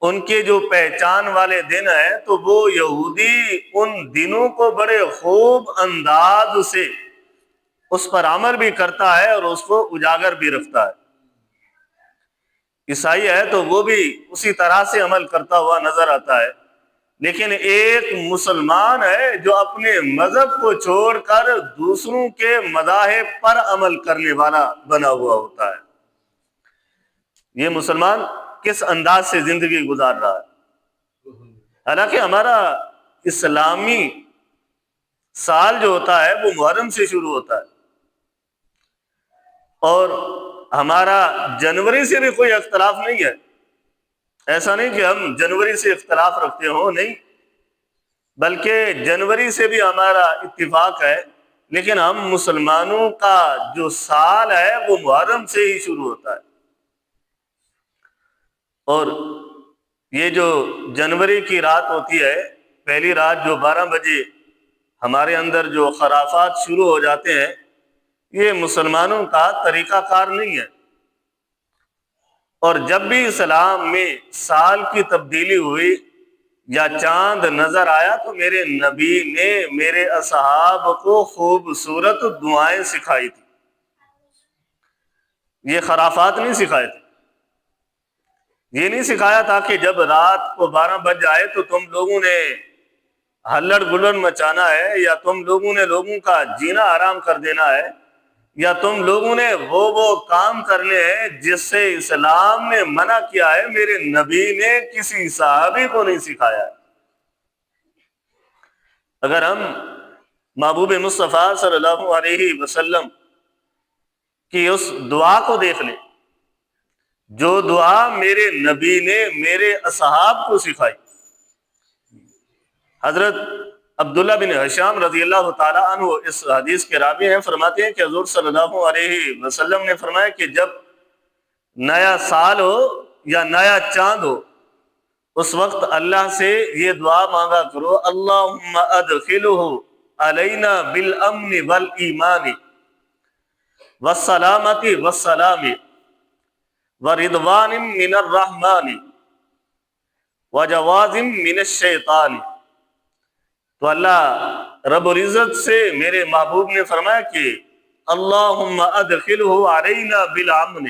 ان کے جو پہچان والے دن ہیں تو وہ یہودی ان دنوں کو بڑے خوب انداز سے اس پر عمل بھی کرتا ہے اور اس کو اجاگر بھی رکھتا ہے۔ عیسائی ہے تو وہ بھی اسی طرح سے عمل کرتا ہوا نظر آتا ہے، لیکن ایک مسلمان ہے جو اپنے مذہب کو چھوڑ کر دوسروں کے مذاہب پر عمل کرنے والا بنا ہوا ہوتا ہے۔ یہ مسلمان کس انداز سے زندگی گزار رہا ہے؟ حالانکہ ہمارا اسلامی سال جو ہوتا ہے وہ محرم سے شروع ہوتا ہے، اور ہمارا جنوری سے بھی کوئی اختلاف نہیں ہے۔ ایسا نہیں کہ ہم جنوری سے اختلاف رکھتے ہوں، نہیں، بلکہ جنوری سے بھی ہمارا اتفاق ہے، لیکن ہم مسلمانوں کا جو سال ہے وہ محرم سے ہی شروع ہوتا ہے۔ اور یہ جو جنوری کی رات ہوتی ہے، پہلی رات جو 12 بجے ہمارے اندر جو خرافات شروع ہو جاتے ہیں، یہ مسلمانوں کا طریقہ کار نہیں ہے۔ اور جب بھی اسلام میں سال کی تبدیلی ہوئی یا چاند نظر آیا تو میرے نبی نے میرے اصحاب کو خوبصورت دعائیں سکھائی تھی، یہ خرافات نہیں سکھائے تھے۔ یہ نہیں سکھایا تھا کہ جب رات کو 12 بج جائے تو تم لوگوں نے ہلڑ گلڑ مچانا ہے، یا تم لوگوں نے لوگوں کا جینا آرام کر دینا ہے، یا تم لوگوں نے وہ کام کرنے ہیں جس سے اسلام نے منع کیا ہے۔ میرے نبی نے کسی صحابی کو نہیں سکھایا ہے۔ اگر ہم محبوب مصطفیٰ صلی اللہ علیہ وسلم کی اس دعا کو دیکھ لیں، جو دعا میرے نبی نے میرے اصحاب کو سکھائی، حضرت عبداللہ بن حشام رضی اللہ تعالیٰ عنہ اس حدیث کے راوی ہیں، فرماتے ہیں کہ حضور صلی اللہ علیہ وسلم نے فرمایا کہ جب نیا سال ہو یا نیا چاند ہو، اس وقت اللہ سے یہ دعا مانگا کرو، اللہم ادخلہ علینا بالامن والایمان والسلامت والسلام ورضوان من الرحمن وجواز من الشیطان۔ تو اللہ رب العزت سے میرے محبوب نے فرمایا کہ اللہم ادخلہ علینا بالامن،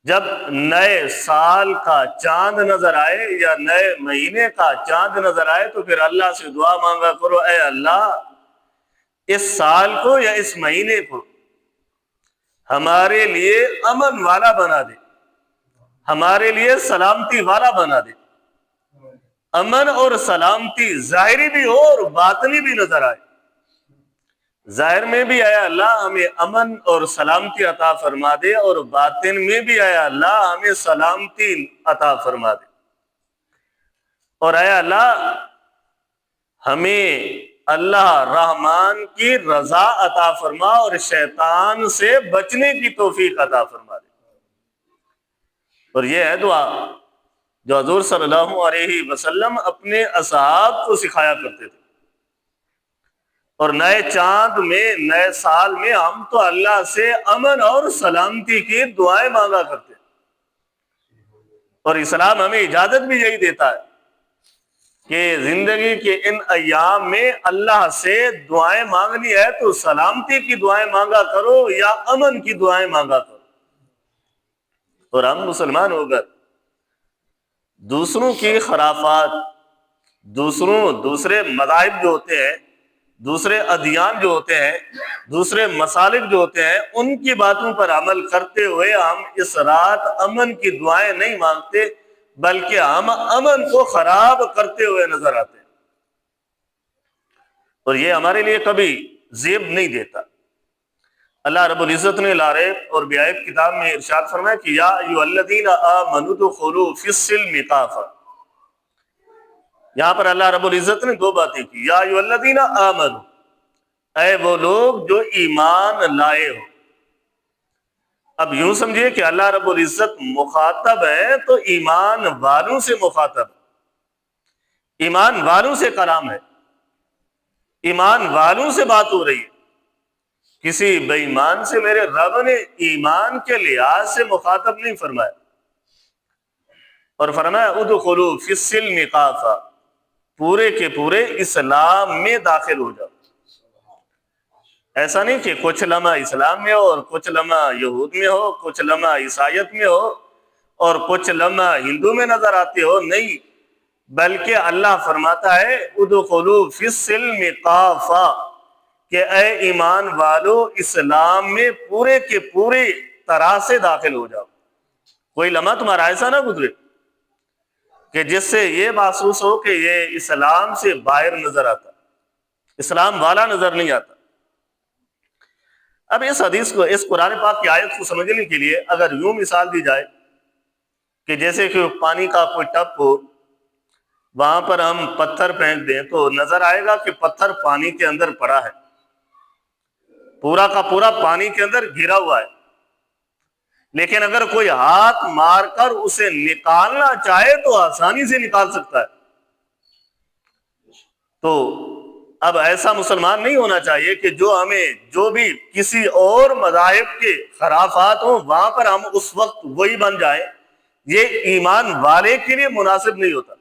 جب نئے سال کا چاند نظر آئے یا نئے مہینے کا چاند نظر آئے تو پھر اللہ سے دعا مانگا کرو، اے اللہ اس سال کو یا اس مہینے کو ہمارے لیے امن والا بنا دے، ہمارے لیے سلامتی والا بنا دے۔ امن اور سلامتی ظاہری بھی ہو اور باطنی بھی نظر آئے۔ ظاہر میں بھی آیا اللہ ہمیں امن اور سلامتی عطا فرما دے، اور باطن میں بھی آیا اللہ ہمیں سلامتی عطا فرما دے، اور آیا اللہ ہمیں اللہ رحمان کی رضا عطا فرما اور شیطان سے بچنے کی توفیق عطا فرما دے۔ اور یہ ہے دعا جو حضور صلی اللہ علیہ وسلم اپنے اصحاب کو سکھایا کرتے تھے۔ اور نئے چاند میں، نئے سال میں ہم تو اللہ سے امن اور سلامتی کی دعائیں مانگا کرتے ہیں، اور اسلام ہمیں اجازت بھی یہی دیتا ہے کہ زندگی کے ان ایام میں اللہ سے دعائیں مانگنی ہے تو سلامتی کی دعائیں مانگا کرو یا امن کی دعائیں مانگا کرو۔ اور ہم مسلمان ہو کر دوسروں کی خرافات، دوسرے مذاہب جو ہوتے ہیں، دوسرے ادیان جو ہوتے ہیں، دوسرے مسالک جو ہوتے ہیں، ان کی باتوں پر عمل کرتے ہوئے ہم اس رات امن کی دعائیں نہیں مانگتے، بلکہ ہم امن کو خراب کرتے ہوئے نظر آتے ہیں، اور یہ ہمارے لیے کبھی زیب نہیں دیتا۔ اللہ رب العزت نے لاریب اور بیائب کتاب میں ارشاد فرمایا کہ یا ایھا الذین آمنوا ادخلوا فی السلم کافۃ۔ یہاں پر اللہ رب العزت نے دو باتیں کی، یا ایھا الذین آمنوا، اے وہ لوگ جو ایمان لائے ہو۔ اب یوں سمجھیے کہ اللہ رب العزت مخاطب ہے تو ایمان والوں سے مخاطب، ایمان والوں سے کلام ہے، ایمان والوں سے بات ہو رہی ہے۔ کسی بے ایمان سے میرے رب نے ایمان کے لحاظ سے مخاطب نہیں فرمایا۔ اور فرمایا ادخلوا فی السلم کافہ، پورے کے پورے اسلام میں داخل ہو جاؤ۔ ایسا نہیں کہ کچھ لمحہ اسلام میں ہو اور کچھ لمحہ یہود میں ہو، کچھ لمحہ عیسائیت میں ہو اور کچھ لمحہ ہندو میں نظر آتے ہو، نہیں، بلکہ اللہ فرماتا ہے ادخلوا فی السلم کافہ، کہ اے ایمان والو اسلام میں پورے کے پورے طرح سے داخل ہو جاؤ۔ کوئی لمحہ تمہارا ایسا نہ گزرے کہ جس سے یہ محسوس ہو کہ یہ اسلام سے باہر نظر آتا، اسلام والا نظر نہیں آتا۔ اب اس حدیث کو، اس قرآن پاک کی آیت کو سمجھنے کے لیے اگر یوں مثال دی جائے کہ جیسے کہ پانی کا کوئی ٹپ ہو، وہاں پر ہم پتھر پھینک دیں تو نظر آئے گا کہ پتھر پانی کے اندر پڑا ہے، پورا کا پورا پانی کے اندر گھرا ہوا ہے، لیکن اگر کوئی ہاتھ مار کر اسے نکالنا چاہے تو آسانی سے نکال سکتا ہے۔ تو اب ایسا مسلمان نہیں ہونا چاہیے کہ جو بھی کسی اور مذاہب کے خرافات ہوں وہاں پر ہم اس وقت وہی بن جائیں، یہ ایمان والے کے لیے مناسب نہیں ہوتا۔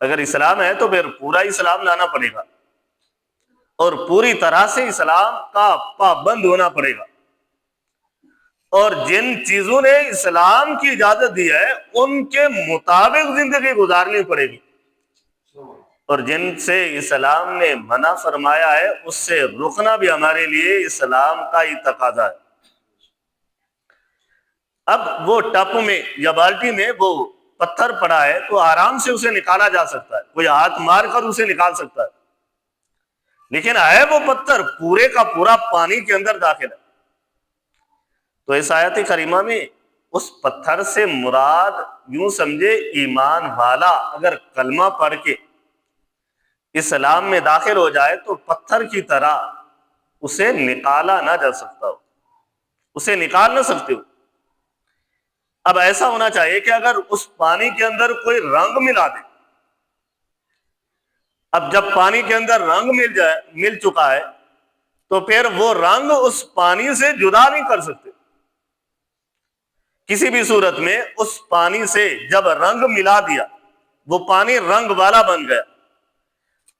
اگر اسلام ہے تو پھر پورا اسلام لانا پڑے گا اور پوری طرح سے اسلام کا پابند ہونا پڑے گا، اور جن چیزوں نے اسلام کی اجازت دی ہے ان کے مطابق زندگی گزارنی پڑے گی، اور جن سے اسلام نے منع فرمایا ہے اس سے رکنا بھی ہمارے لیے اسلام کا ہی تقاضا ہے۔ اب وہ ٹپ میں یا بالٹی میں وہ پتھر پڑا ہے تو آرام سے اسے نکالا جا سکتا ہے، کوئی ہاتھ مار کر اسے نکال سکتا ہے، لیکن ہے وہ پتھر پورے کا پورا پانی کے اندر داخل ہے۔ تو اس آیت کریمہ میں اس پتھر سے مراد یوں سمجھے ایمان والا اگر کلمہ پڑھ کے اسلام میں داخل ہو جائے تو پتھر کی طرح اسے نکالا نہ جا سکتا ہو، اسے نکال نہ سکتے ہو۔ اب ایسا ہونا چاہیے کہ اگر اس پانی کے اندر کوئی رنگ ملا دے، اب جب پانی کے اندر رنگ مل چکا ہے تو پھر وہ رنگ اس پانی سے جدا نہیں کر سکتے۔ کسی بھی صورت میں اس پانی سے جب رنگ ملا دیا، وہ پانی رنگ والا بن گیا،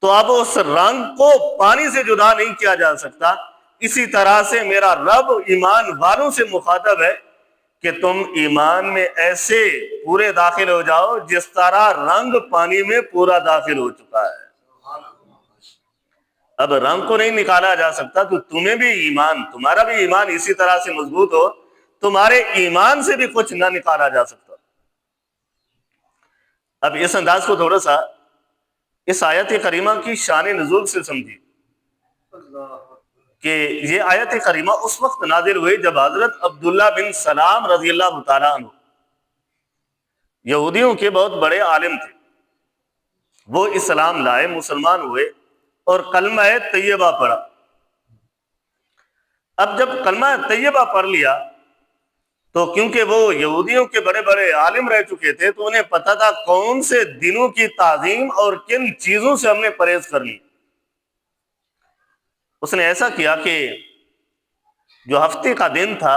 تو اب اس رنگ کو پانی سے جدا نہیں کیا جا سکتا۔ اسی طرح سے میرا رب ایمان والوں سے مخاطب ہے کہ تم ایمان میں ایسے پورے داخل ہو جاؤ جس طرح رنگ پانی میں پورا داخل ہو چکا ہے۔ اب رنگ کو نہیں نکالا جا سکتا تو تمہارا بھی ایمان اسی طرح سے مضبوط ہو، تمہارے ایمان سے بھی کچھ نہ نکالا جا سکتا۔ اب اس انداز کو تھوڑا سا اس آیت کریمہ کی شان نزول سے سمجھیے کہ یہ آیت کریمہ اس وقت نازل ہوئی جب حضرت عبداللہ بن سلام رضی اللہ تعالیٰ عنہ یہودیوں کے بہت بڑے عالم تھے، وہ اسلام لائے، مسلمان ہوئے اور کلمہ طیبہ پڑھا۔ اب جب کلمہ طیبہ پڑھ لیا تو کیونکہ وہ یہودیوں کے بڑے بڑے عالم رہ چکے تھے تو انہیں پتہ تھا کون سے دنوں کی تعظیم اور کن چیزوں سے ہم نے پرہیز کرنی۔ اس نے ایسا کیا کہ جو ہفتے کا دن تھا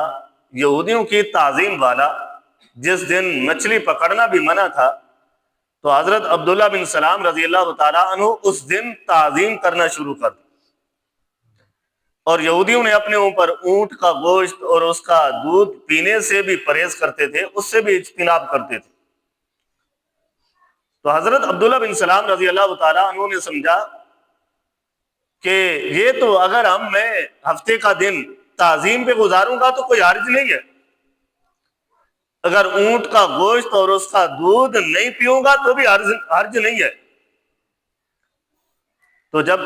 یہودیوں کی تعظیم والا، جس دن مچھلی پکڑنا بھی منع تھا، تو حضرت عبداللہ بن سلام رضی اللہ تعالیٰ عنہ اس دن تعظیم کرنا شروع کر دی، اور یہودیوں نے اپنے اوپر اونٹ کا گوشت اور اس کا دودھ پینے سے بھی پرہیز کرتے تھے، اس سے بھی اجتناب کرتے تھے۔ تو حضرت عبداللہ بن سلام رضی اللہ تعالیٰ عنہ نے سمجھا کہ یہ تو اگر میں ہفتے کا دن تعظیم پہ گزاروں گا تو کوئی حرج نہیں ہے، اگر اونٹ کا گوشت اور اس کا دودھ نہیں پیوں گا تو بھی حرج نہیں ہے۔ تو جب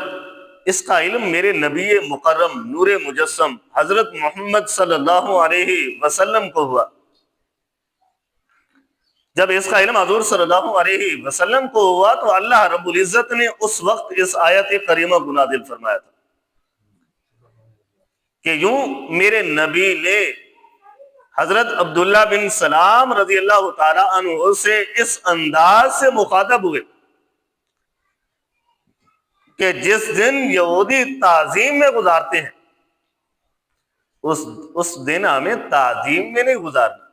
اس کا علم میرے نبی مکرم نور مجسم حضرت محمد صلی اللہ علیہ وسلم کو ہوا، جب اس کا علم حضور صلی اللہ علیہ وسلم کو ہوا تو اللہ رب العزت نے اس وقت اس آیت کریمہ کو نازل فرمایا تھا کہ یوں میرے نبی نے حضرت عبداللہ بن سلام رضی اللہ تعالی عنہ سے اس انداز سے مخاطب ہوئے کہ جس دن یہودی تعظیم میں گزارتے ہیں اس دن ہمیں تعظیم میں نہیں گزارنا،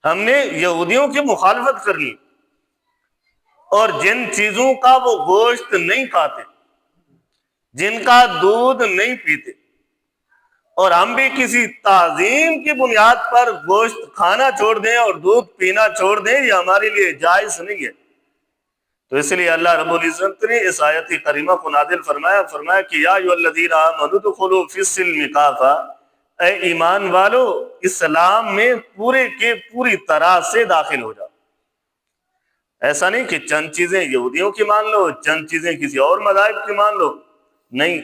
ہم نے یہودیوں کی مخالفت کرنی، اور جن چیزوں کا وہ گوشت نہیں کھاتے، جن کا دودھ نہیں پیتے، اور ہم بھی کسی تعظیم کی بنیاد پر گوشت کھانا چھوڑ دیں اور دودھ پینا چھوڑ دیں، یہ ہمارے لیے جائز نہیں ہے۔ تو اس لیے اللہ رب العزت نے اس آیت کریمہ کو نازل فرمایا کہ یا ایھا الذین آمنوا ادخلوا فی السلم کافہ، اے ایمان والو اسلام میں پورے کے پوری طرح سے داخل ہو جاؤ۔ ایسا نہیں کہ چند چیزیں یہودیوں کی مان لو، چند چیزیں کسی اور مذاہب کی مان لو، نہیں،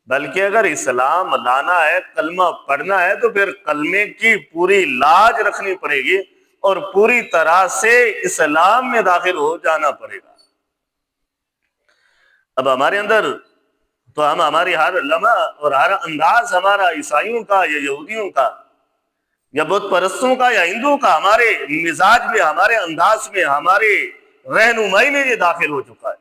بلکہ اگر اسلام لانا ہے، کلمہ پڑھنا ہے، تو پھر کلمے کی پوری لاج رکھنی پڑے گی اور پوری طرح سے اسلام میں داخل ہو جانا پڑے گا۔ اب ہمارے اندر تو ہماری ہر لمحہ اور ہر انداز ہمارا عیسائیوں کا یا یہودیوں کا یا بت پرستوں کا یا ہندوؤں کا، ہمارے مزاج میں، ہمارے انداز میں، ہمارے رہنمائی میں یہ داخل ہو چکا ہے۔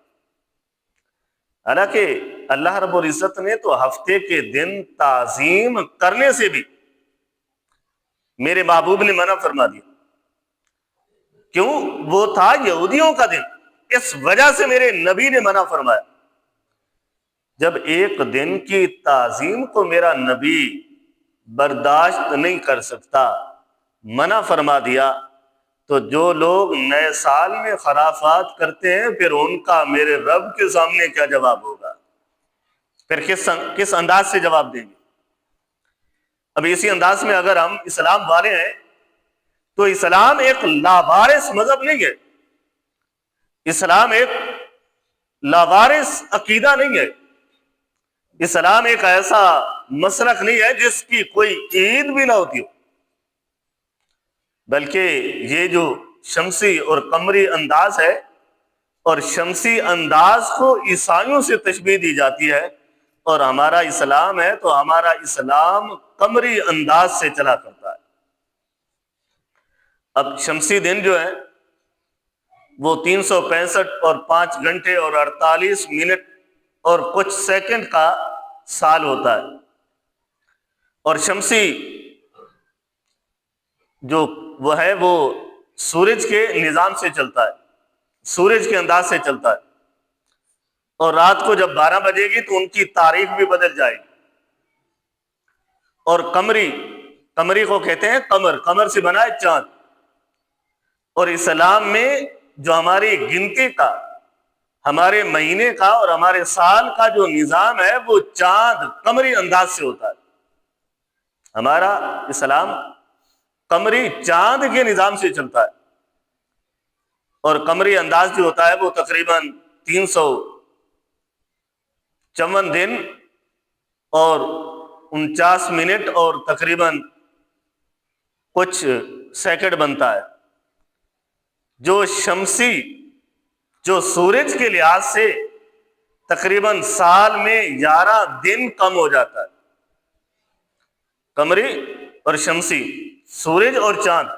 حالانکہ اللہ رب العزت نے تو ہفتے کے دن تعظیم کرنے سے بھی میرے محبوب نے منع فرما دیا۔ کیوں؟ وہ تھا یہودیوں کا دن، اس وجہ سے میرے نبی نے منع فرمایا۔ جب ایک دن کی تعظیم کو میرا نبی برداشت نہیں کر سکتا، منع فرما دیا، تو جو لوگ نئے سال میں خرافات کرتے ہیں، پھر ان کا میرے رب کے سامنے کیا جواب ہوگا؟ پھر کس انداز سے جواب دیں گے؟ اب اسی انداز میں اگر ہم اسلام والے ہیں تو اسلام ایک لاوارث مذہب نہیں ہے، اسلام ایک لاوارث عقیدہ نہیں ہے، اسلام ایک ایسا مسلک نہیں ہے جس کی کوئی عید بھی نہ ہوتی ہو، بلکہ یہ جو شمسی اور قمری انداز ہے، اور شمسی انداز کو عیسائیوں سے تشبیہ دی جاتی ہے، اور ہمارا اسلام ہے تو ہمارا اسلام قمری انداز سے چلا کرتا ہے۔ اب شمسی دن جو ہے وہ 365 اور 5 گھنٹے اور 48 منٹ اور کچھ سیکنڈ کا سال ہوتا ہے، اور شمسی جو وہ ہے وہ سورج کے نظام سے چلتا ہے، سورج کے انداز سے چلتا ہے، اور رات کو جب 12 بجے گی تو ان کی تاریخ بھی بدل جائے گی۔ اور قمری کو کہتے ہیں قمر، قمر سے بنا ہے چاند، اور اسلام میں جو ہماری گنتی کا، ہمارے مہینے کا اور ہمارے سال کا جو نظام ہے وہ چاند قمری انداز سے ہوتا ہے۔ ہمارا اسلام قمری چاند کے نظام سے چلتا ہے، اور قمری انداز جو ہوتا ہے وہ تقریباً 354 دن اور 49 منٹ اور تقریباً کچھ سیکنڈ بنتا ہے، جو شمسی جو سورج کے لحاظ سے تقریباً سال میں 11 دن کم ہو جاتا ہے۔ قمری اور شمسی، سورج اور چاند،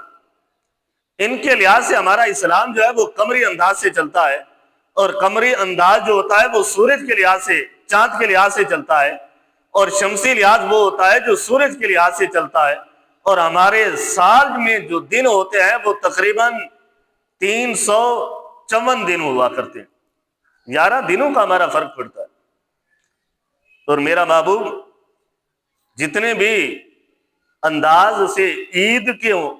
ان کے لحاظ سے ہمارا اسلام جو ہے وہ قمری انداز سے چلتا ہے، اور قمری انداز جو ہوتا ہے وہ سورج کے لحاظ سے، چاند کے لحاظ سے چلتا ہے، اور شمسی لحاظ وہ ہوتا ہے جو سورج کے لحاظ سے چلتا ہے، اور ہمارے سال میں جو دن ہوتے ہیں وہ تقریباً 354 دن ہوا کرتے ہیں، 11 دنوں کا ہمارا فرق پڑتا ہے۔ اور میرا محبوب جتنے بھی انداز سے عید کے ہوں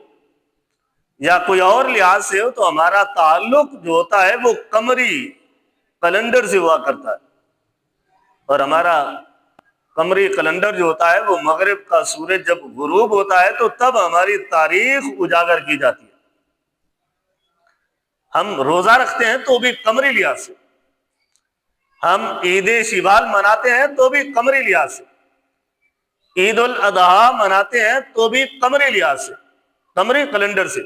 یا کوئی اور لحاظ سے ہو، تو ہمارا تعلق جو ہوتا ہے وہ قمری کیلنڈر سے ہوا کرتا ہے، اور ہمارا قمری کیلنڈر جو ہوتا ہے وہ مغرب کا سورج جب غروب ہوتا ہے تو تب ہماری تاریخ اجاگر کی جاتی ہے۔ ہم روزہ رکھتے ہیں تو بھی قمری لحاظ سے، ہم عید شوال مناتے ہیں تو بھی قمری لحاظ سے، عید الاضحیٰ مناتے ہیں تو بھی قمری لحاظ سے، قمری کیلنڈر سے،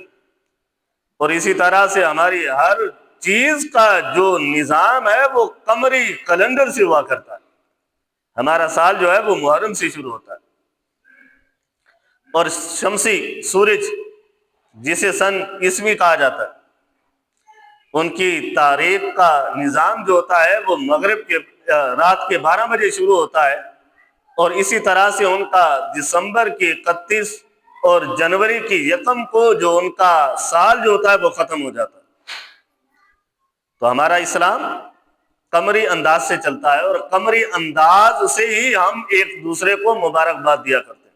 اور اسی طرح سے ہماری ہر چیز کا جو نظام ہے وہ قمری کیلنڈر سے ہوا کرتا ہے۔ ہمارا سال جو ہے وہ محرم سے شروع ہوتا ہے، اور شمسی سورج جسے سن عیسوی کہا جاتا ہے، ان کی تاریخ کا نظام جو ہوتا ہے وہ مغرب کے رات کے 12 بجے شروع ہوتا ہے، اور اسی طرح سے ان کا دسمبر کی 31 اور جنوری کی یکم کو جو ان کا سال جو ہوتا ہے وہ ختم ہو جاتا ہے۔ تو ہمارا اسلام قمری انداز سے چلتا ہے، اور قمری انداز سے ہی ہم ایک دوسرے کو مبارکباد دیا کرتے ہیں۔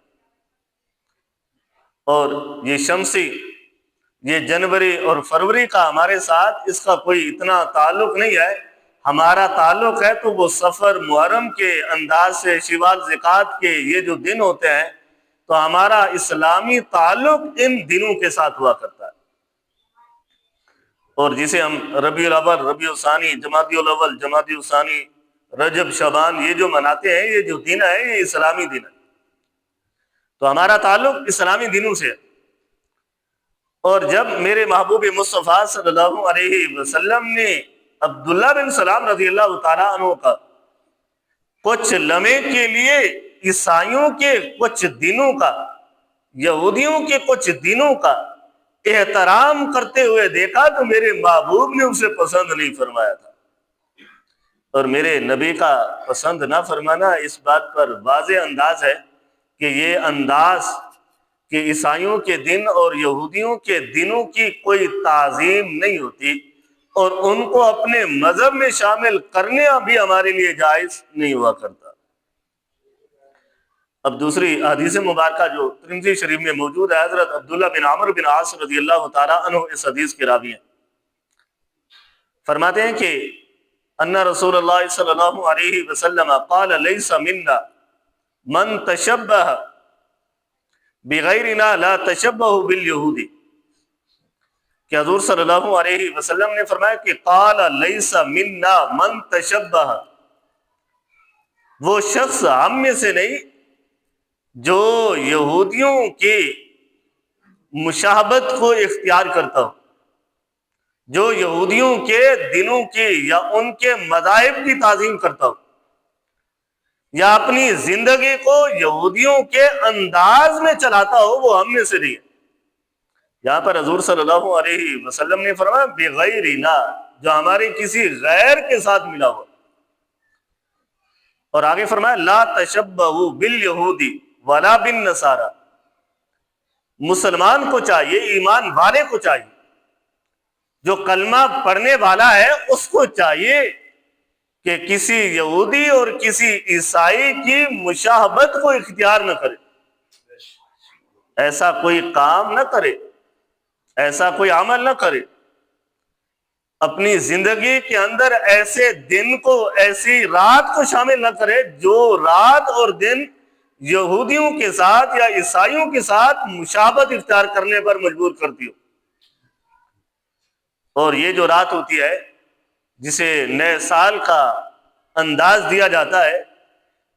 اور یہ شمسی، یہ جنوری اور فروری کا ہمارے ساتھ اس کا کوئی اتنا تعلق نہیں ہے۔ ہمارا تعلق ہے تو وہ سفر محرم کے انداز سے، شوال ذکات کے یہ جو دن ہوتے ہیں، تو ہمارا اسلامی تعلق ان دنوں کے ساتھ ہوا کرتا ہے۔ اور جسے ہم ربیع الاول، ربیع الثانی، جمادی الاول، جمادی الثانی، رجب، شعبان یہ جو مناتے ہیں، یہ جو دن ہے یہ اسلامی دن ہے۔ تو ہمارا تعلق اسلامی دنوں سے ہے۔ اور جب میرے محبوب مصطفیٰ صلی اللہ علیہ وسلم نے عبداللہ بن سلام رضی اللہ تعالیٰ عنہ کا کچھ لمحے کے لیے عیسائیوں کے کچھ دنوں کا، یہودیوں کے کچھ دنوں کا احترام کرتے ہوئے دیکھا تو میرے محبوب نے اسے پسند نہیں فرمایا تھا۔ اور میرے نبی کا پسند نہ فرمانا اس بات پر واضح انداز ہے کہ یہ انداز کہ عیسائیوں کے دن اور یہودیوں کے دنوں کی کوئی تعظیم نہیں ہوتی، اور ان کو اپنے مذہب میں شامل کرنے بھی ہمارے لیے جائز نہیں ہوا کرتا۔ اب دوسری حدیث مبارکہ جو ترمذی شریف میں موجود ہے، حضرت عبداللہ بن عمرو بن عاص رضی اللہ تعالیٰ عنہ اس حدیث کے راوی ہیں، فرماتے ہیں کہ ان رسول اللہ صلی اللہ علیہ وسلم قال لیس منا من تشبہ بغیرنا لا تشبہ بالیہودی، کہ حضور صلی اللہ علیہ وسلم نے فرمایا کہ قال لیس منا من تشبہ، وہ شخص ہم میں سے نہیں جو یہودیوں کی مشابہت کو اختیار کرتا ہو، جو یہودیوں کے دنوں کی یا ان کے مذاہب کی تعظیم کرتا ہو، یا اپنی زندگی کو یہودیوں کے انداز میں چلاتا ہو، وہ ہم میں سے نہیں ہے۔ یہاں پر حضور صلی اللہ علیہ وسلم نے فرمایا بغیرنا، جو ہماری کسی غیر کے ساتھ ملا ہوا، اور آگے فرمایا لا تشبہوا بالیہودی ولا بالنصارى، مسلمان کو چاہیے، ایمان والے کو چاہیے، جو کلمہ پڑھنے والا ہے اس کو چاہیے کہ کسی یہودی اور کسی عیسائی کی مشابہت کو اختیار نہ کرے، ایسا کوئی کام نہ کرے، ایسا کوئی عمل نہ کرے، اپنی زندگی کے اندر ایسے دن کو، ایسی رات کو شامل نہ کرے جو رات اور دن یہودیوں کے ساتھ یا عیسائیوں کے ساتھ مشابہت اختیار کرنے پر مجبور کرتی ہو۔ اور یہ جو رات ہوتی ہے جسے نئے سال کا انداز دیا جاتا ہے،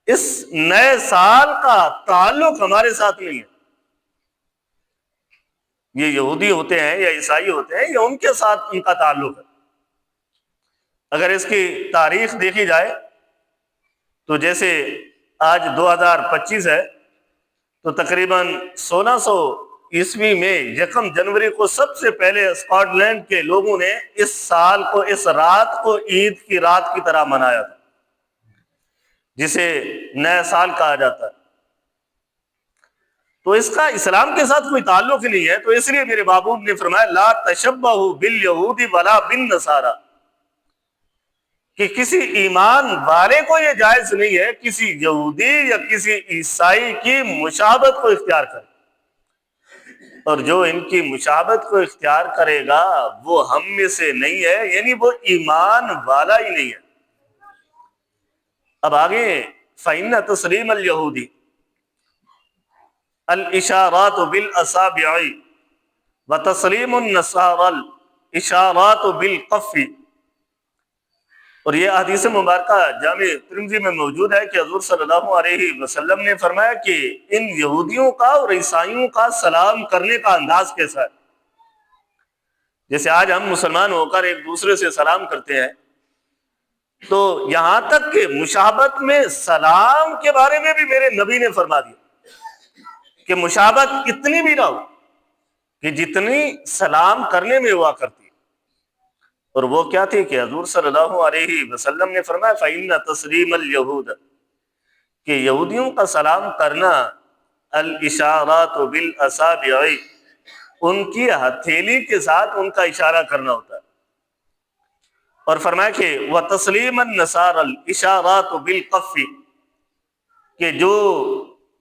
اس نئے سال کا تعلق ہمارے ساتھ نہیں ہے۔ یہ یہودی ہوتے ہیں یا عیسائی ہوتے ہیں، یہ ان کے ساتھ ان کا تعلق ہے۔ اگر اس کی تاریخ دیکھی جائے تو جیسے آج 2025 ہے، تو تقریباً 1600 عیسوی میں یکم جنوری کو سب سے پہلے اسکاٹ لینڈ کے لوگوں نے اس سال کو، اس رات کو عید کی رات کی طرح منایا تھا، جسے نیا سال کہا جاتا ہے۔ تو اس کا اسلام کے ساتھ کوئی تعلق ہی نہیں ہے۔ تو اس لیے میرے محبوب نے فرمایا لا تشبہوا بالیہودی ولا بالنصارى، کہ کسی ایمان والے کو یہ جائز نہیں ہے کسی یہودی یا کسی عیسائی کی مشابہت کو اختیار کرے، اور جو ان کی مشابہت کو اختیار کرے گا وہ ہم میں سے نہیں ہے، یعنی وہ ایمان والا ہی نہیں ہے۔ اب آگے فَإِنَّ تَسْلِيمَ الْيَهُودِ الْإِشَارَاتُ بِالْأَصَابِعِ وَتَسْلِيمُ النَّصَارَى الْإِشَارَاتُ بِالْقَفِّ، اور یہ حدیث مبارکہ جامع ترمذی میں موجود ہے کہ حضور صلی اللہ علیہ وسلم نے فرمایا کہ ان یہودیوں کا اور عیسائیوں کا سلام کرنے کا انداز کیسا ہے۔ جیسے آج ہم مسلمان ہو کر ایک دوسرے سے سلام کرتے ہیں، تو یہاں تک کہ مشابہت میں سلام کے بارے میں بھی میرے نبی نے فرما دیا کہ مشابہت اتنی بھی نہ ہو کہ جتنی سلام کرنے میں ہوا کرتی۔ اور وہ کیا تھی کہ حضور صلی اللہ علیہ وسلم نے فرمایا فَإِنَّ تَسْلِيمَ الْيَهُودَ، کہ یہودیوں کا سلام کرنا الاشارات بالاصابع، ان کی ہتھیلی کے ساتھ ان کا اشارہ کرنا ہوتا ہے۔ اور فرمایا کہ وتسلیم النصارى الاشارات بالکف، کہ جو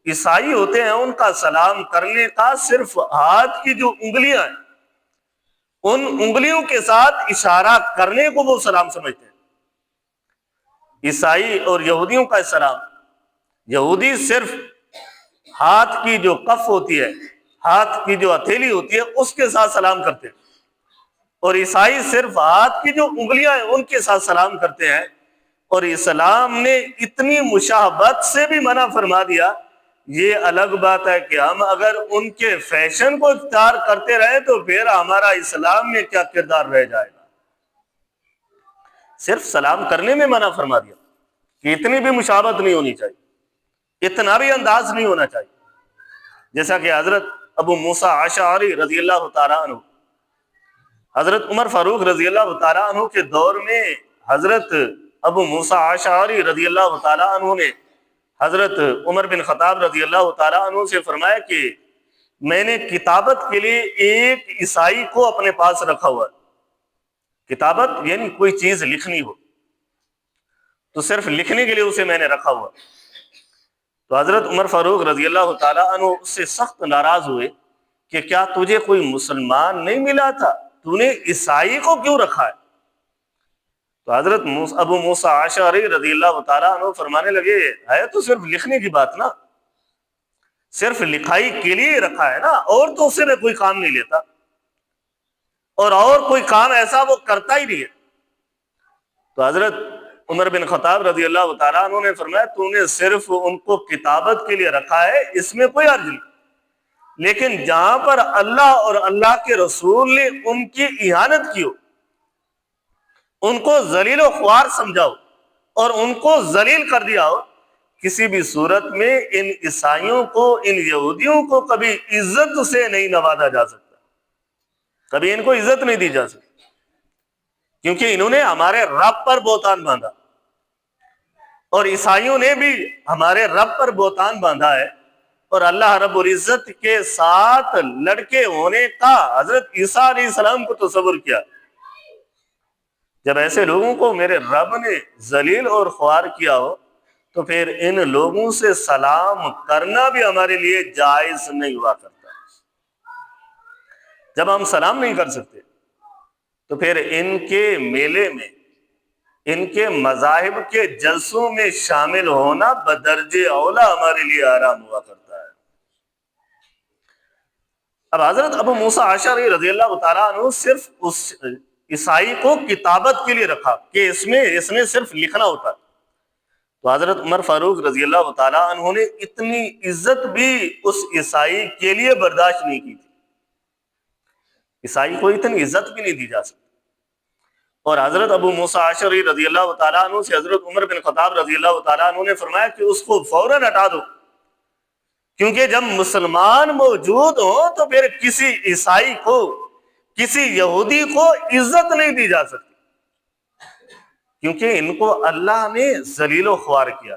عیسائی ہوتے ہیں ان کا سلام کرنے کا صرف ہاتھ کی جو انگلیاں ہیں ان انگلیوں کے ساتھ اشارہ کرنے کو وہ سلام سمجھتے ہیں۔ عیسائی اور یہودیوں کا سلام، یہودی صرف ہاتھ کی جو کف ہوتی ہے، ہاتھ کی جو ہتھیلی ہوتی ہے اس کے ساتھ سلام کرتے ہیں، اور عیسائی صرف ہاتھ کی جو انگلیاں ہیں ان کے ساتھ سلام کرتے ہیں۔ اور اسلام نے اتنی مشابہت سے بھی منع فرما دیا۔ یہ الگ بات ہے کہ ہم اگر ان کے فیشن کو اختیار کرتے رہے تو پھر ہمارا اسلام میں کیا کردار رہ جائے گا۔ صرف سلام کرنے میں منع فرما دیا کہ اتنی بھی مشابہت نہیں ہونی چاہیے، اتنا بھی انداز نہیں ہونا چاہیے، جیسا کہ حضرت ابو موسیٰ اشعری رضی اللہ تعالیٰ عنہ، حضرت عمر فاروق رضی اللہ تعالیٰ عنہ کے دور میں حضرت ابو موسیٰ اشعری رضی اللہ تعالیٰ عنہ نے حضرت عمر بن خطاب رضی اللہ تعالیٰ عنہ سے فرمایا کہ میں نے کتابت کے لیے ایک عیسائی کو اپنے پاس رکھا ہوا ہے۔ کتابت یعنی کوئی چیز لکھنی ہو تو صرف لکھنے کے لیے اسے میں نے رکھا ہوا۔ تو حضرت عمر فاروق رضی اللہ تعالیٰ عنہ اس سے سخت ناراض ہوئے کہ کیا تجھے کوئی مسلمان نہیں ملا تھا، تو نے عیسائی کو کیوں رکھا ہے؟ تو حضرت ابو موسیٰ اشعری رضی اللہ تعالیٰ عنہ فرمانے لگے ہے تو صرف لکھنے کی بات نا، صرف لکھائی کے لیے رکھا ہے نا، اور تو اسے میں کوئی کام نہیں لیتا، اور کوئی کام ایسا وہ کرتا ہی نہیں ہے۔ تو حضرت عمر بن خطاب رضی اللہ تعالیٰ عنہ نے فرمایا تو نے صرف ان کو کتابت کے لیے رکھا ہے، اس میں کوئی حرج نہیں، لیکن جہاں پر اللہ اور اللہ کے رسول نے ان کی اہانت کی ہو، ان کو ذلیل و خوار سمجھاؤ اور ان کو ذلیل کر دیا ہو، کسی بھی صورت میں ان عیسائیوں کو، ان یہودیوں کو کبھی عزت سے نہیں نوازا جا سکتا، کبھی ان کو عزت نہیں دی جا سکتی، کیونکہ انہوں نے ہمارے رب پر بہتان باندھا، اور عیسائیوں نے بھی ہمارے رب پر بہتان باندھا ہے، اور اللہ رب العزت کے ساتھ لڑکے ہونے کا حضرت عیسیٰ علیہ السلام کو تصور کیا۔ جب ایسے لوگوں کو میرے رب نے ذلیل اور خوار کیا ہو تو پھر ان لوگوں سے سلام کرنا بھی ہمارے لیے جائز نہیں ہوا کرتا۔ جب ہم سلام نہیں کر سکتے تو پھر ان کے میلے میں، ان کے مذاہب کے جلسوں میں شامل ہونا بدرجہ اولا ہمارے لیے حرام ہوا کرتا ہے۔ اب حضرت ابو موسیٰ اشعری رضی اللہ تعالیٰ عنہ صرف اس عیسائی کو کتابت کے لیے رکھا کہ اس میں صرف لکھنا ہوتا ہے، تو حضرت عمر فاروق رضی اللہ تعالیٰ عنہ نے اتنی عزت بھی اس عیسائی کے لیے برداشت نہیں کی تھی، عیسائی کو اتنی عزت بھی نہیں دی جا سکتی۔ اور حضرت ابو موسیٰ اشعری رضی اللہ تعالیٰ عنہ سے حضرت عمر بن خطاب رضی اللہ تعالیٰ عنہ نے فرمایا کہ اس کو فوراً ہٹا دو، کیونکہ جب مسلمان موجود ہوں تو پھر کسی عیسائی کو، کسی یہودی کو عزت نہیں دی جا سکتی، کیونکہ ان کو اللہ نے ذلیل و خوار کیا۔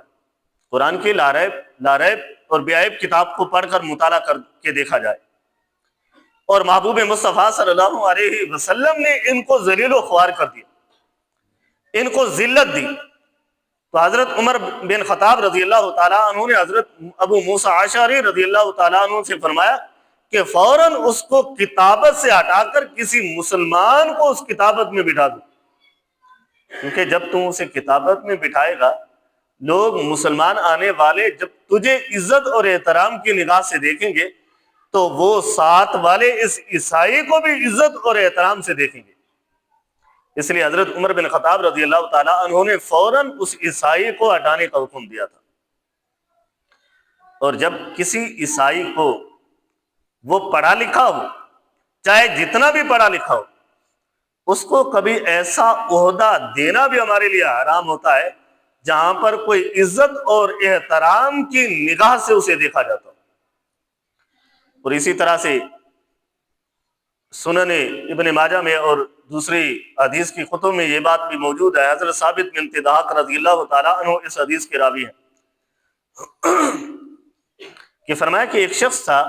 قرآن کی لاریب اور بیعیب کتاب کو پڑھ کر مطالعہ کر کے دیکھا جائے، اور محبوب مصطفیٰ صلی اللہ علیہ وسلم نے ان کو ذلیل و خوار کر دیا، ان کو ذلت دی۔ تو حضرت عمر بن خطاب رضی اللہ تعالیٰ عنہ نے حضرت ابو موسیٰ اشعری رضی اللہ تعالیٰ عنہ سے فرمایا کہ فوراً اس کو کتابت سے ہٹا کر کسی مسلمان کو اس کتابت میں بٹھا دو، کیونکہ جب تم اسے کتابت میں بٹھائے گا، لوگ مسلمان آنے والے جب تجھے عزت اور احترام کی نگاہ سے دیکھیں گے تو وہ ساتھ والے اس عیسائی کو بھی عزت اور احترام سے دیکھیں گے۔ اس لیے حضرت عمر بن خطاب رضی اللہ تعالیٰ عنہ نے فوراً اس عیسائی کو ہٹانے کا حکم دیا تھا۔ اور جب کسی عیسائی کو وہ پڑھا لکھا ہو، چاہے جتنا بھی پڑھا لکھا ہو، اس کو کبھی ایسا عہدہ دینا بھی ہمارے لیے حرام ہوتا ہے جہاں پر کوئی عزت اور احترام کی نگاہ سے اسے دیکھا جاتا ہو۔ اور اسی طرح سے سنن ابن ماجہ میں اور دوسری حدیث کی کتب میں یہ بات بھی موجود ہے، حضرت ثابت بن ضحاک رضی اللہ تعالیٰ عنہ اس حدیث کے راوی ہیں کہ فرمایا کہ ایک شخص تھا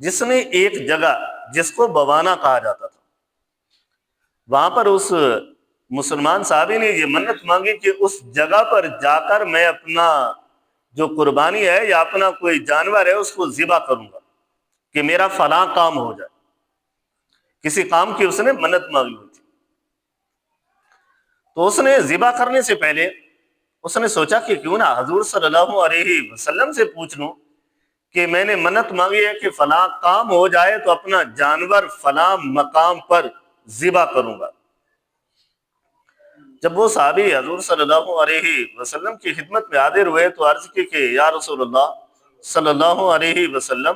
جس نے ایک جگہ جس کو بوانا کہا جاتا تھا، وہاں پر اس مسلمان صحابی نے یہ منت مانگی کہ اس جگہ پر جا کر میں اپنا جو قربانی ہے یا اپنا کوئی جانور ہے اس کو ذبح کروں گا کہ میرا فلاں کام ہو جائے. کسی کام کی اس نے منت مانگی ہوئی تھی. تو اس نے ذبح کرنے سے پہلے اس نے سوچا کہ کیوں نہ حضور صلی اللہ علیہ وسلم سے پوچھ لوں کہ میں نے منت مانگی ہے کہ فلاں کام ہو جائے تو اپنا جانور فلاں مقام پر ذبح کروں گا. جب وہ صحابی حضور صلی اللہ علیہ وسلم کی خدمت میں حاضر ہوئے تو عرض کی کہ یا رسول اللہ صلی اللہ علیہ وسلم،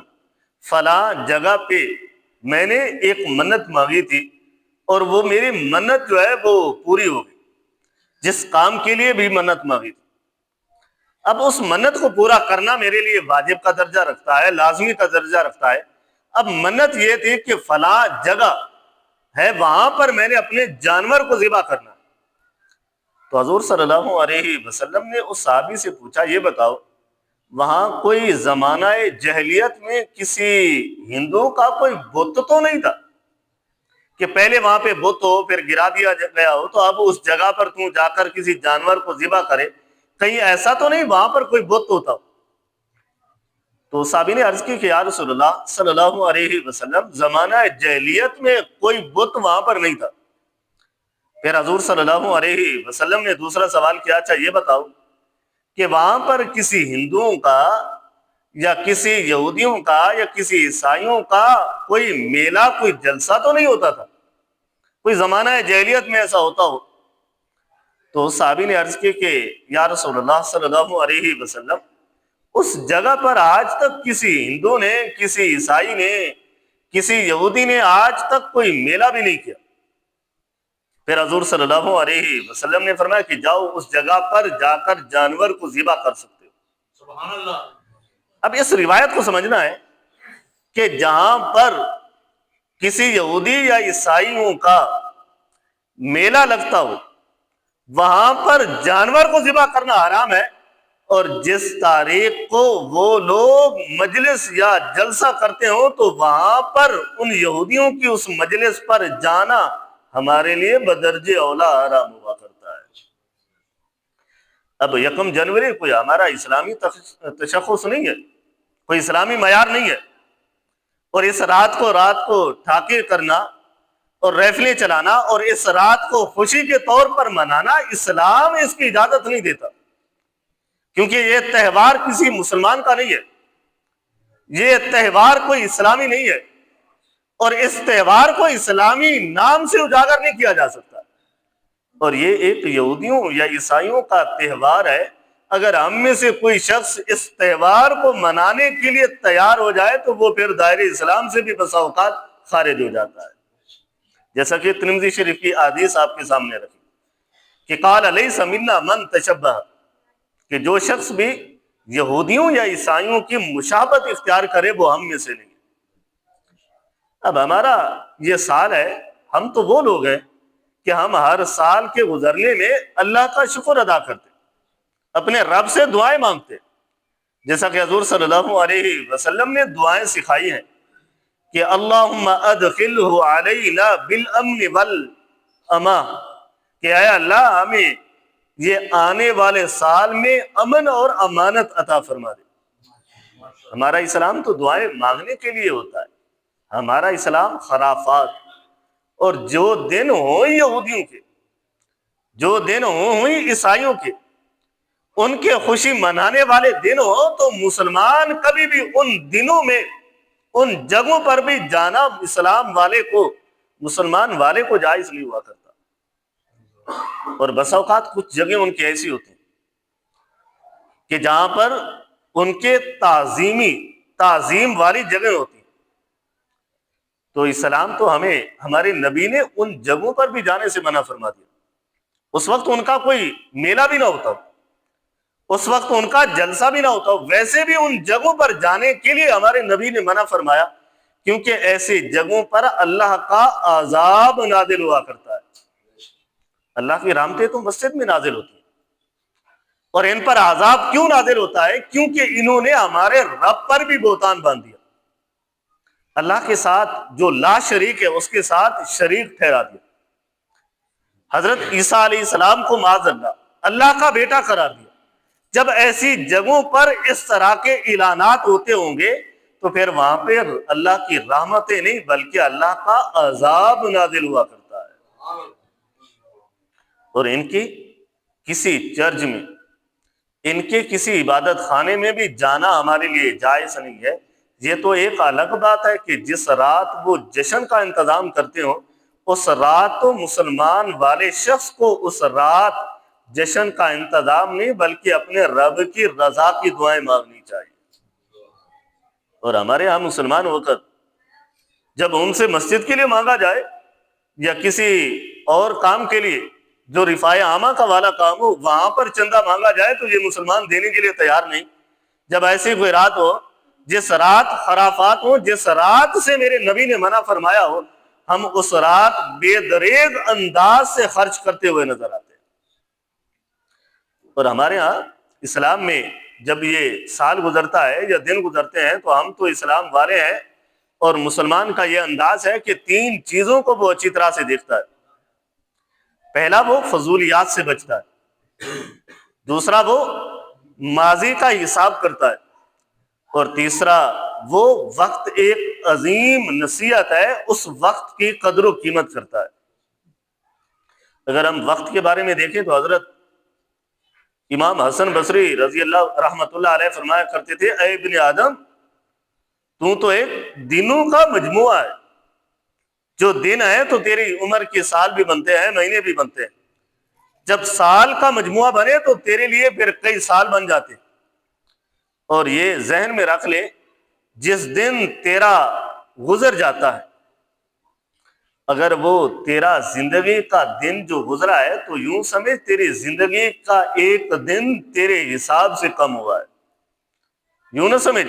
فلاں جگہ پہ میں نے ایک منت مانگی تھی اور وہ میری منت جو ہے وہ پوری ہو گئی، جس کام کے لیے بھی منت مانگی تھی. اب اس منت کو پورا کرنا میرے لیے واجب کا درجہ رکھتا ہے، لازمی کا درجہ رکھتا ہے. اب منت یہ تھی کہ فلاں جگہ ہے وہاں پر میں نے اپنے جانور کو ذبح کرنا. تو حضور صلی اللہ علیہ وسلم نے اس صحابی سے پوچھا، یہ بتاؤ وہاں کوئی زمانہ جہلیت میں کسی ہندو کا کوئی بت تو نہیں تھا کہ پہلے وہاں پہ بت ہو پھر گرا دیا گیا ہو تو اب اس جگہ پر تو جا کر کسی جانور کو ذبح کرے؟ کہیں ایسا تو نہیں وہاں پر کوئی بت ہوتا ہو؟ تو صحابی نے عرض کی کہ یا رسول اللہ صلی اللہ علیہ وسلم، زمانہ جہلیت میں کوئی بت وہاں پر نہیں تھا. پھر حضور صلی اللہ علیہ وسلم نے دوسرا سوال کیا، اچھا یہ بتاؤ کہ وہاں پر کسی ہندوؤں کا یا کسی یہودیوں کا یا کسی عیسائیوں کا کوئی میلہ کوئی جلسہ تو نہیں ہوتا تھا؟ کوئی زمانہ جہلیت میں ایسا ہوتا ہو؟ تو صحابی نے عرض کی کہ یا رسول اللہ صلی اللہ علیہ وسلم، اس جگہ پر آج تک کسی ہندو نے، کسی عیسائی نے، کسی یہودی نے آج تک کوئی میلہ بھی نہیں کیا. پھر حضور صلی اللہ علیہ وسلم نے فرمایا کہ جاؤ اس جگہ پر جا کر جانور کو ذبح کر سکتے ہو. سبحان اللہ. اب اس روایت کو سمجھنا ہے کہ جہاں پر کسی یہودی یا عیسائیوں کا میلہ لگتا ہو وہاں پر جانور کو ذبح کرنا حرام ہے، اور جس تاریخ کو وہ لوگ مجلس یا جلسہ کرتے ہوں تو وہاں پر ان یہودیوں کی اس مجلس پر جانا ہمارے لیے بدرجہ اولا حرام ہوا کرتا ہے. اب یکم جنوری کوئی ہمارا اسلامی تشخص نہیں ہے، کوئی اسلامی معیار نہیں ہے، اور اس رات کو ٹھاکے کرنا اور ریفلیں چلانا اور اس رات کو خوشی کے طور پر منانا اسلام اس کی اجازت نہیں دیتا، کیونکہ یہ تہوار کسی مسلمان کا نہیں ہے، یہ تہوار کوئی اسلامی نہیں ہے، اور اس تہوار کو اسلامی نام سے اجاگر نہیں کیا جا سکتا. اور یہ ایک یہودیوں یا عیسائیوں کا تہوار ہے. اگر ہم میں سے کوئی شخص اس تہوار کو منانے کے لیے تیار ہو جائے تو وہ پھر دائرے اسلام سے بھی بسا اوقات خارج ہو جاتا ہے. جیسا کہ ترمذی شریف کی حدیث آپ کے سامنے رکھی کہ قال لیس منا من تشبہ، کہ جو شخص بھی یہودیوں یا عیسائیوں کی مشابہت اختیار کرے وہ ہم میں سے نہیں. اب ہمارا یہ سال ہے، ہم تو وہ لوگ ہیں کہ ہم ہر سال کے گزرنے میں اللہ کا شکر ادا کرتے، اپنے رب سے دعائیں مانگتے، جیسا کہ حضور صلی اللہ علیہ وسلم نے دعائیں سکھائی ہیں کہ اللہم ادخلہ علینا بالامن والامان، کہ اے اللہ ہمیں یہ آنے والے سال میں امن اور امانت عطا فرما دے. ہمارا اسلام تو دعائیں مانگنے کے لیے ہوتا ہے، ہمارا اسلام خرافات اور جو دن ہوں یہودیوں کے، جو دن ہوں عیسائیوں کے، ان کے خوشی منانے والے دن ہوں تو مسلمان کبھی بھی ان دنوں میں ان جگہوں پر بھی جانا اسلام والے کو، مسلمان والے کو جائز نہیں ہوا کرتا. اور بس اوقات کچھ جگہیں ان کی ایسی ہوتی ہیں کہ جہاں پر ان کے تعظیم والی جگہ ہوتی ہیں، تو اسلام تو ہمیں، ہمارے نبی نے ان جگہوں پر بھی جانے سے منع فرما دیا. اس وقت ان کا کوئی میلہ بھی نہ ہوتا، اس وقت ان کا جلسہ بھی نہ ہوتا، ویسے بھی ان جگہوں پر جانے کے لیے ہمارے نبی نے منع فرمایا، کیونکہ ایسی جگہوں پر اللہ کا عذاب نازل ہوا کرتا ہے. اللہ کی رحمتیں تو مسجد میں نازل ہوتی ہیں، اور ان پر عذاب کیوں نازل ہوتا ہے؟ کیونکہ انہوں نے ہمارے رب پر بھی بہتان باندھ دیا، اللہ کے ساتھ جو لا شریک ہے اس کے ساتھ شریک ٹھہرا دیا، حضرت عیسیٰ علیہ السلام کو معاذ اللہ کا بیٹا قرار دیا۔ جب ایسی جگہوں پر اس طرح کے اعلانات ہوتے ہوں گے تو پھر وہاں پہ اللہ کی رحمتیں نہیں بلکہ اللہ کا عذاب نازل ہوا کرتا ہے۔ اور ان کی کسی چرچ میں، ان کے کسی عبادت خانے میں بھی جانا ہمارے لیے جائز نہیں ہے۔ یہ تو ایک الگ بات ہے کہ جس رات وہ جشن کا انتظام کرتے ہوں اس رات تو مسلمان والے شخص کو اس رات جشن کا انتظام نہیں بلکہ اپنے رب کی رضا کی دعائیں مانگنی چاہیے۔ اور ہمارے ہاں مسلمان وقت جب ان سے مسجد کے لیے مانگا جائے یا کسی اور کام کے لیے جو رفاع عامہ کا والا کام ہو وہاں پر چندہ مانگا جائے تو یہ مسلمان دینے کے لیے تیار نہیں۔ جب ایسی کوئی رات ہو جس رات خرافات ہو، جس رات سے میرے نبی نے منع فرمایا ہو، ہم اس رات بے دریغ انداز سے خرچ کرتے ہوئے نظر آتے ہیں۔ اور ہمارے ہاں اسلام میں جب یہ سال گزرتا ہے یا دن گزرتے ہیں تو ہم تو اسلام والے ہیں، اور مسلمان کا یہ انداز ہے کہ 3 چیزوں کو وہ اچھی طرح سے دیکھتا ہے۔ پہلا، وہ فضولیات سے بچتا ہے، دوسرا وہ ماضی کا حساب کرتا ہے، اور تیسرا وہ وقت ایک عظیم نصیحت ہے اس وقت کی قدر و قیمت کرتا ہے۔ اگر ہم وقت کے بارے میں دیکھیں تو حضرت امام حسن بصری رضی اللہ رحمت اللہ علیہ فرمایا کرتے تھے، اے ابن آدم تو ایک دنوں کا مجموعہ ہے، جو دن ہے تو تیری عمر کے سال بھی بنتے ہیں، مہینے بھی بنتے ہیں، جب سال کا مجموعہ بنے تو تیرے لیے پھر کئی سال بن جاتے۔ اور یہ ذہن میں رکھ لے، جس دن تیرا گزر جاتا ہے اگر وہ تیرا زندگی کا دن جو گزرا ہے تو یوں سمجھ تیری زندگی کا ایک دن تیرے حساب سے کم ہوا ہے۔ یوں نہ سمجھ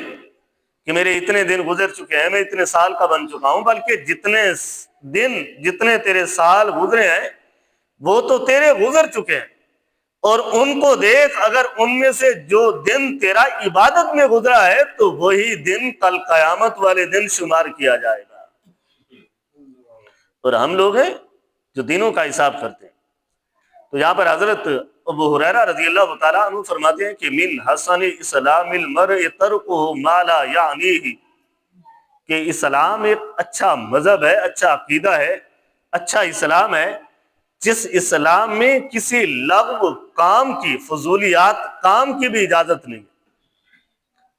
کہ میرے اتنے دن گزر چکے ہیں، میں اتنے سال کا بن چکا ہوں، بلکہ جتنے دن جتنے تیرے سال گزرے ہیں وہ تو تیرے گزر چکے ہیں، اور ان کو دیکھ، اگر ان میں سے جو دن تیرا عبادت میں گزرا ہے تو وہی دن کل قیامت والے دن شمار کیا جائے گا۔ اور ہم لوگ ہیں جو دنوں کا حساب کرتے ہیں۔ تو یہاں پر حضرت ابو ہریرہ رضی اللہ تعالیٰ عنہ فرماتے ہیں کہ من حسن اسلام المرء ترکہ ما لا یعنیہ، کہ اسلام ایک اچھا مذہب ہے، اچھا عقیدہ ہے، اچھا اسلام ہے جس اسلام میں کسی لغو کام کی، فضولیات کام کی بھی اجازت نہیں۔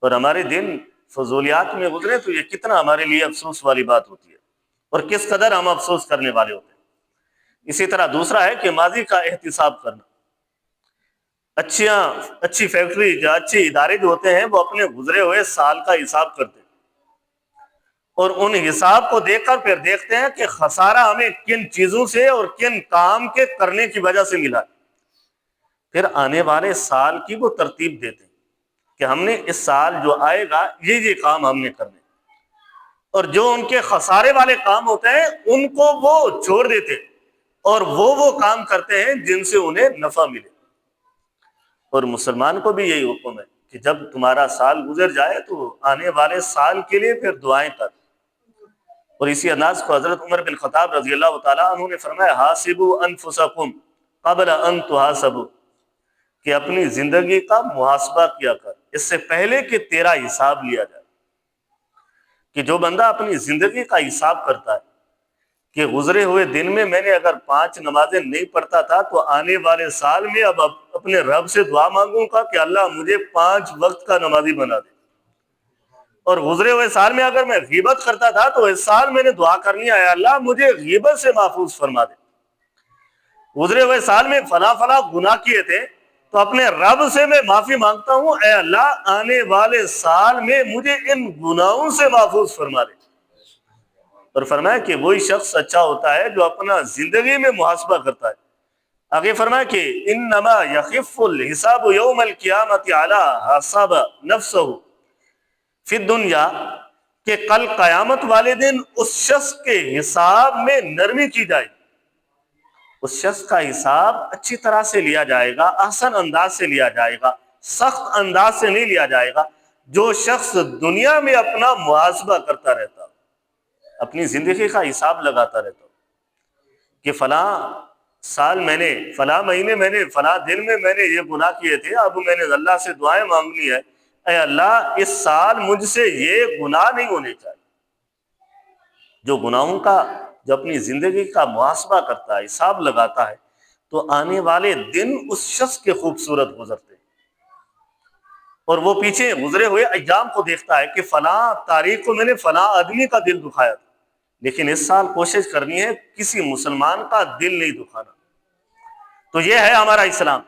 اور ہمارے دن فضولیات میں گزرے تو یہ کتنا ہمارے لیے افسوس والی بات ہوتی ہے، اور کس قدر ہم افسوس کرنے والے ہوتے ہیں۔ اسی طرح دوسرا ہے کہ ماضی کا احتساب کرنا۔ اچھی فیکٹری یا اچھے ادارے جو ہوتے ہیں وہ اپنے گزرے ہوئے سال کا حساب کرتے ہیں، اور ان حساب کو دیکھ کر پھر دیکھتے ہیں کہ خسارہ ہمیں کن چیزوں سے اور کن کام کے کرنے کی وجہ سے ملا، پھر آنے والے سال کی وہ ترتیب دیتے ہیں کہ ہم نے اس سال جو آئے گا یہ کام ہم نے کرنے، اور جو ان کے خسارے والے کام ہوتے ہیں ان کو وہ چھوڑ دیتے اور وہ کام کرتے ہیں جن سے انہیں نفع ملے۔ اور مسلمان کو بھی یہی حکم ہے کہ جب تمہارا سال گزر جائے تو آنے والے سال کے لیے پھر دعائیں کر۔ اور اسی انداز کو حضرت عمر بن خطاب رضی اللہ تعالیٰ عنہ نے فرمایا، حاسبوا انفسکم قبل ان تحاسبوا، کہ اپنی زندگی کا محاسبہ کیا کر اس سے پہلے کہ تیرا حساب لیا جائے۔ کہ جو بندہ اپنی زندگی کا حساب کرتا ہے کہ گزرے ہوئے دن میں نے اگر 5 نمازیں نہیں پڑھتا تھا تو آنے والے سال میں اب اپنے رب سے دعا مانگوں گا کہ اللہ مجھے 5 وقت کا نمازی بنا دے، اور گزرے ہوئے سال میں اگر میں غیبت کرتا تھا تو اس سال میں نے دعا کرنی ہے، اللہ مجھے غیبت سے محفوظ فرما دے۔ گزرے ہوئے سال میں فلاں گناہ کیے تھے تو اپنے رب سے میں معافی مانگتا ہوں، اے اللہ آنے والے سال میں مجھے ان گناہوں سے محفوظ فرما دے۔ اور فرمایا کہ وہی شخص اچھا ہوتا ہے جو اپنا زندگی میں محاسبہ کرتا ہے۔ آگے فرمایا کہ انما یخف الحساب یوم القیامت علی حساب نفسہ فی الدنیا، کہ کل قیامت والے دن اس شخص کے حساب میں نرمی کی جائے، اس شخص کا حساب اچھی طرح سے لیا جائے گا، احسن انداز سے لیا جائے گا، سخت انداز سے نہیں لیا جائے گا۔ جو شخص دنیا میں اپنا محاسبہ کرتا رہتا، اپنی زندگی کا حساب لگاتا رہتا کہ فلاں سال میں نے، فلاں مہینے میں نے، فلاں دن میں نے یہ گناہ کیے تھے، اب میں نے اللہ سے دعائیں مانگنی ہے، اے اللہ اس سال مجھ سے یہ گناہ نہیں ہونے چاہیے۔ جو گناہوں کا، جو اپنی زندگی کا محاسبہ کرتا ہے، حساب لگاتا ہے، تو آنے والے دن اس شخص کے خوبصورت گزرتے ہیں، اور وہ پیچھے گزرے ہوئے ایام کو دیکھتا ہے کہ فلاں تاریخ کو میں نے فلاں آدمی کا دل دکھایا تھا، لیکن اس سال کوشش کرنی ہے کسی مسلمان کا دل نہیں دکھانا۔ تو یہ ہے ہمارا اسلام،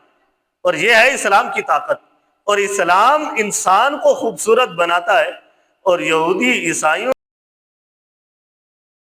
اور یہ ہے اسلام کی طاقت، اور اسلام انسان کو خوبصورت بناتا ہے، اور یہودی عیسائیوں